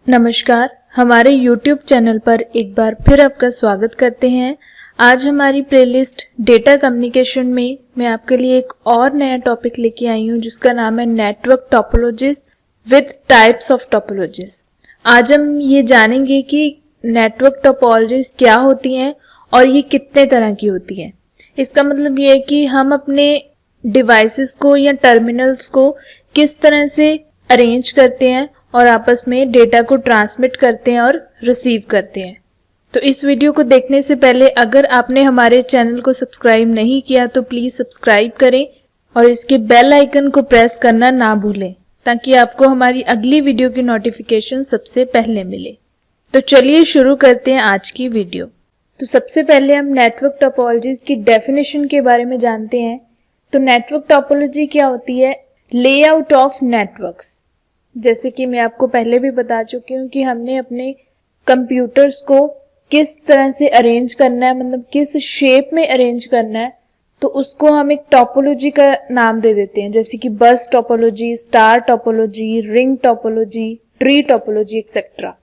नमस्कार, हमारे YouTube channel पर एक बार फिर आपका स्वागत करते हैं। आज हमारी प्लेलिस्ट डेटा कम्युनिकेशन में मैं आपके लिए एक और नया टॉपिक लेके आई हूँ जिसका नाम है network topologies with types of topologies. आज हम ये जानेंगे कि नेटवर्क टोपोलॉजीज क्या होती हैं और ये कितने तरह की होती हैं। इसका मतलब ये है कि हम अपने डिवाइसेस को या टर्मिनल्स को किस तरह से अरेंज करते हैं और आपस में डेटा को ट्रांसमिट करते हैं और रिसीव करते हैं। तो इस वीडियो को देखने से पहले अगर आपने हमारे चैनल को सब्सक्राइब नहीं किया तो प्लीज़ सब्सक्राइब करें और इसके बेल आइकन को प्रेस करना ना भूलें ताकि आपको हमारी अगली वीडियो की नोटिफिकेशन सबसे पहले मिले। तो चलिए शुरू करते हैं आज की वीडियो। तो सबसे पहले हम नेटवर्क टोपोलॉजीज की डेफिनेशन के बारे में जानते हैं। तो नेटवर्क टोपोलॉजी क्या होती है? Layout of networks. जैसे कि मैं आपको पहले भी बता चुकी हूँ कि हमने अपने कंप्यूटर्स को किस तरह से अरेंज करना है, मतलब किस शेप में अरेंज करना है, तो उसको हम एक टोपोलॉजी का नाम दे देते हैं, जैसे कि बस topology, star topology, ring topology, tree topology etcetera.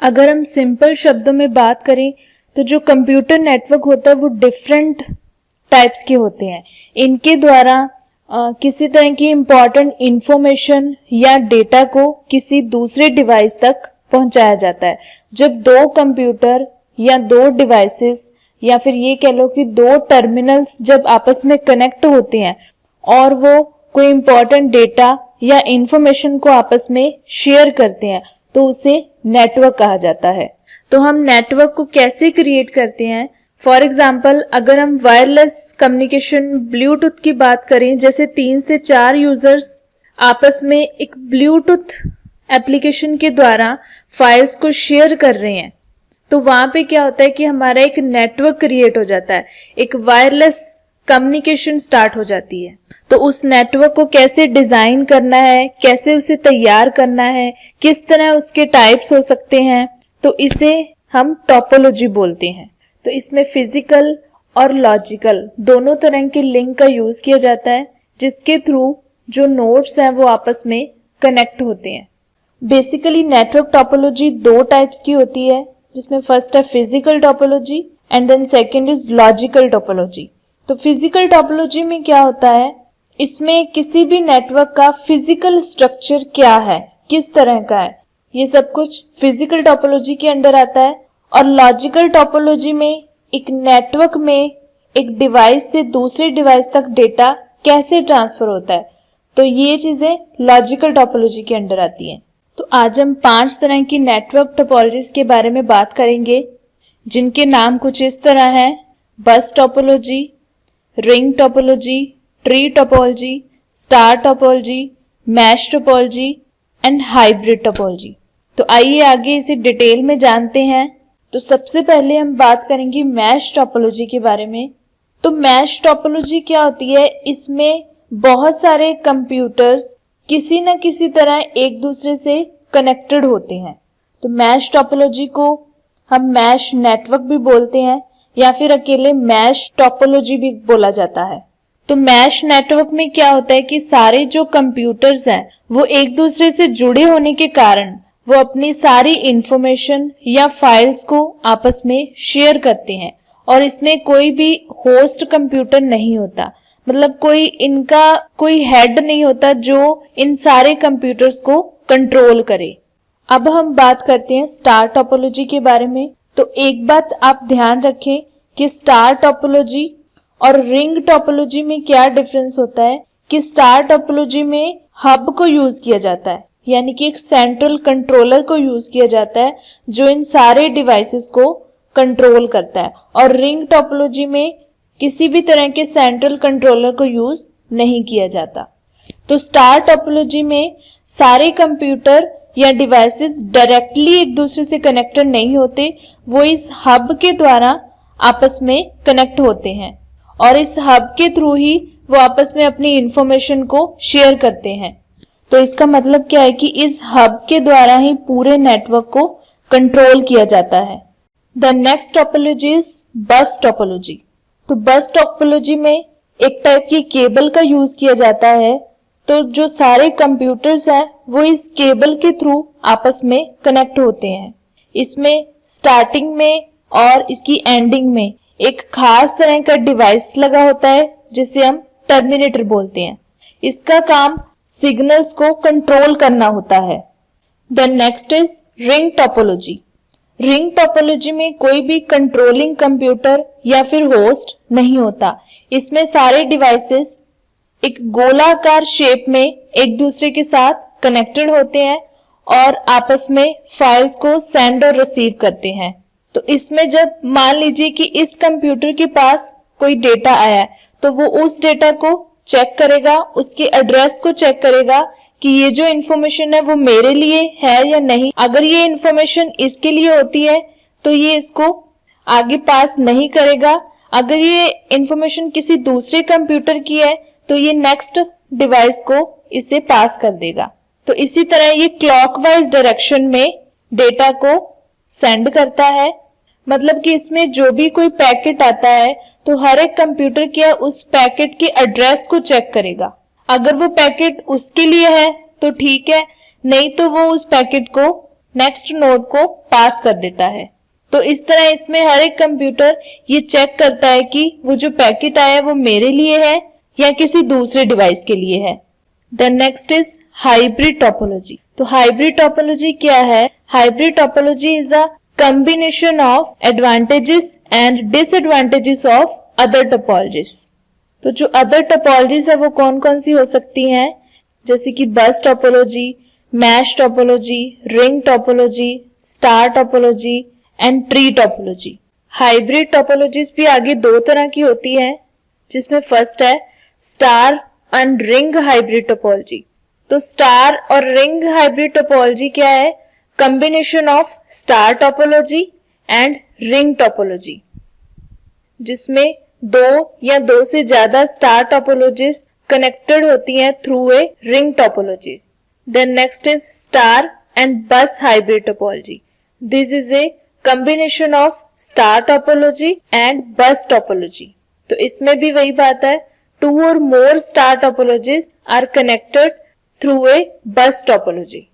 अगर हम सिंपल शब्दों में बात करें तो जो कंप्यूटर नेटवर्क होता है वो डिफरेंट टाइप्स के होते हैं। इनके द्वारा किसी तरह की इम्पोर्टेंट इंफॉर्मेशन या डेटा को किसी दूसरे डिवाइस तक पहुंचाया जाता है। जब दो कंप्यूटर या दो डिवाइसेस या फिर ये कह लो कि दो टर्मिनल्स जब आपस में कनेक्ट होते हैं और वो कोई इम्पोर्टेंट डेटा या इंफॉर्मेशन को आपस में शेयर करते हैं तो उसे नेटवर्क कहा जाता है। तो हम नेटवर्क को कैसे क्रिएट करते हैं? फॉर एग्जाम्पल, अगर हम वायरलेस कम्युनिकेशन ब्लूटूथ की बात करें, जैसे 3 से 4 यूजर्स आपस में एक ब्लूटूथ एप्लीकेशन के द्वारा फाइल्स को शेयर कर रहे हैं, तो वहां पे क्या होता है कि हमारा एक नेटवर्क क्रिएट हो जाता है, एक वायरलेस कम्युनिकेशन स्टार्ट हो जाती है। तो उस नेटवर्क को कैसे डिजाइन करना है, कैसे उसे तैयार करना है, किस तरह उसके टाइप्स हो सकते हैं, तो इसे हम टोपोलॉजी बोलते हैं। तो इसमें फिजिकल और लॉजिकल दोनों तरह के लिंक का यूज किया जाता है जिसके थ्रू जो नोड्स हैं वो आपस में कनेक्ट होते हैं। बेसिकली नेटवर्क टोपोलॉजी 2 टाइप्स की होती है, जिसमें फर्स्ट है physical topology and then second is logical topology. तो फिजिकल टोपोलॉजी में क्या होता है, इसमें किसी भी नेटवर्क का फिजिकल स्ट्रक्चर क्या है, किस तरह का है, ये सब कुछ फिजिकल टोपोलॉजी के अंडर आता है। और लॉजिकल टोपोलॉजी में एक नेटवर्क में एक डिवाइस से दूसरे डिवाइस तक डेटा कैसे ट्रांसफर होता है, तो ये चीजें लॉजिकल टोपोलॉजी के अंडर आती हैं। तो आज हम 5 तरह की नेटवर्क टोपोलॉजीज के बारे में बात करेंगे जिनके नाम कुछ इस तरह हैं: बस topology, ring topology, tree topology, star topology, mesh topology and hybrid topology. तो आइए आगे इसे डिटेल में जानते हैं। तो सबसे पहले हम बात करेंगे मैश टोपोलॉजी के बारे में। तो मैश टोपोलॉजी क्या होती है? इसमें बहुत सारे कंप्यूटर्स किसी न किसी तरह एक दूसरे से कनेक्टेड होते हैं। तो मैश टोपोलॉजी को हम मैश नेटवर्क भी बोलते हैं या फिर अकेले मैश टोपोलॉजी भी बोला जाता है। तो मैश नेटवर्क में क्या होता है कि सारे जो कंप्यूटर्स हैं वो एक दूसरे से जुड़े होने के कारण वो अपनी सारी इंफॉर्मेशन या फाइल्स को आपस में शेयर करते हैं और इसमें कोई भी होस्ट कंप्यूटर नहीं होता, मतलब इनका कोई हेड नहीं होता जो इन सारे कंप्यूटर्स को कंट्रोल करे। अब हम बात करते हैं स्टार टोपोलॉजी के बारे में। तो एक बात आप ध्यान रखें कि स्टार टोपोलॉजी और रिंग टोपोलॉजी में क्या डिफरेंस होता है कि स्टार टोपोलॉजी में हब को यूज किया जाता है, यानी कि एक सेंट्रल कंट्रोलर को यूज किया जाता है जो इन सारे डिवाइसेस को कंट्रोल करता है, और रिंग टोपोलॉजी में किसी भी तरह के सेंट्रल कंट्रोलर को यूज नहीं किया जाता। तो स्टार टोपोलॉजी में सारे कंप्यूटर या डिवाइसेस डायरेक्टली एक दूसरे से कनेक्टेड नहीं होते, वो इस हब के द्वारा आपस में कनेक्ट होते हैं और इस हब के थ्रू ही वो आपस में अपनी इंफॉर्मेशन को शेयर करते हैं। तो इसका मतलब क्या है कि इस हब के द्वारा ही पूरे नेटवर्क को कंट्रोल किया जाता है। द नेक्स्ट टोपोलॉजी इज बस टोपोलॉजी। तो बस टोपोलॉजी में एक टाइप की केबल का यूज किया जाता है। तो जो सारे कंप्यूटर्स हैं वो इस केबल के थ्रू आपस में कनेक्ट होते हैं। इसमें स्टार्टिंग में और इसकी एंडिंग में एक खास तरह का डिवाइस लगा होता है जिसे हम टर्मिनेटर बोलते हैं। इसका काम सिग्नल्स को कंट्रोल करना होता है। Then next is ring topology. Ring topology में कोई भी कंट्रोलिंग कंप्यूटर या फिर होस्ट नहीं होता। इसमें सारे डिवाइसेस एक गोलाकार शेप में एक दूसरे के साथ कनेक्टेड होते हैं और आपस में फाइल्स को सेंड और रिसीव करते हैं। तो इसमें जब मान लीजिए कि इस कंप्यूटर के पास कोई डेटा आया है तो वो उस डेटा को चेक करेगा, उसके एड्रेस को चेक करेगा कि ये जो इन्फॉर्मेशन है वो मेरे लिए है या नहीं। अगर ये इन्फॉर्मेशन इसके लिए होती है तो ये इसको आगे पास नहीं करेगा। अगर ये इन्फॉर्मेशन किसी दूसरे कंप्यूटर की है तो ये नेक्स्ट डिवाइस को इसे पास कर देगा। तो इसी तरह ये क्लॉकवाइज डायरेक्शन में डेटा को सेंड करता है। मतलब कि इसमें जो भी कोई पैकेट आता है तो हर एक कंप्यूटर क्या उस पैकेट के एड्रेस को चेक करेगा। अगर वो पैकेट उसके लिए है तो ठीक है, नहीं तो वो उस पैकेट को नेक्स्ट नोड को पास कर देता है। तो इस तरह इसमें हर एक कंप्यूटर ये चेक करता है कि वो जो पैकेट आया है वो मेरे लिए है या किसी दूसरे डिवाइस के लिए है। Then next is hybrid topology. तो हाइब्रिड टोपोलॉजी क्या है? Hybrid topology is a combination of advantages and disadvantages of other topologies। तो जो अदर टोपोलॉजीज है वो कौन कौन सी हो सकती हैं? जैसे कि बस topology, mesh topology, ring topology, star topology and tree topology. Hybrid topologies भी आगे दो तरह की होती है, जिसमें फर्स्ट है star and ring hybrid topology. तो स्टार और रिंग हाइब्रिड टोपोलॉजी क्या है? Combination of star topology and ring topology, जिसमें दो या दो से ज्यादा स्टार टोपोलॉजीज कनेक्टेड होती हैं through a ring topology. Then next is star and bus hybrid topology. This is a combination of star topology and bus topology. तो इसमें भी वही बात है, two or more star topologies are connected through a bus topology.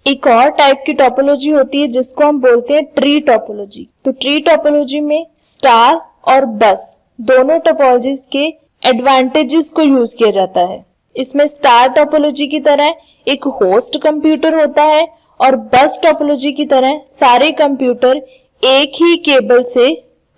एक और type की topology होती है जिसको हम बोलते हैं ट्री टोपोलॉजी। तो ट्री टोपोलॉजी में स्टार और बस दोनों टोपोलॉजीज के एडवांटेजेस को यूज किया जाता है। इसमें स्टार टोपोलॉजी की तरह एक होस्ट कंप्यूटर होता है और बस टोपोलॉजी की तरह सारे कंप्यूटर एक ही केबल से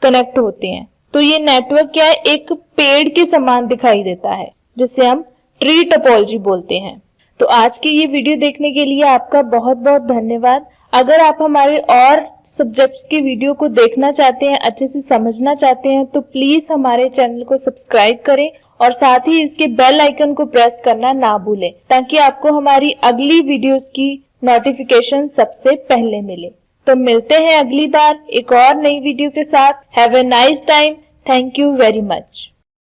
कनेक्ट होते हैं। तो ये नेटवर्क क्या है? एक पेड़ के समान दिखाई देता है, जिसे हम ट्री टोपोलॉजी बोलते हैं। तो आज की ये वीडियो देखने के लिए आपका बहुत बहुत धन्यवाद। अगर आप हमारे और सब्जेक्ट्स की वीडियो को देखना चाहते हैं, अच्छे से समझना चाहते हैं, तो प्लीज हमारे चैनल को सब्सक्राइब करें और साथ ही इसके बेल आइकन को प्रेस करना ना भूलें, ताकि आपको हमारी अगली वीडियोस की नोटिफिकेशन सबसे पहले मिले। तो मिलते हैं अगली बार एक और नई वीडियो के साथ। Have a nice time. Thank you very much.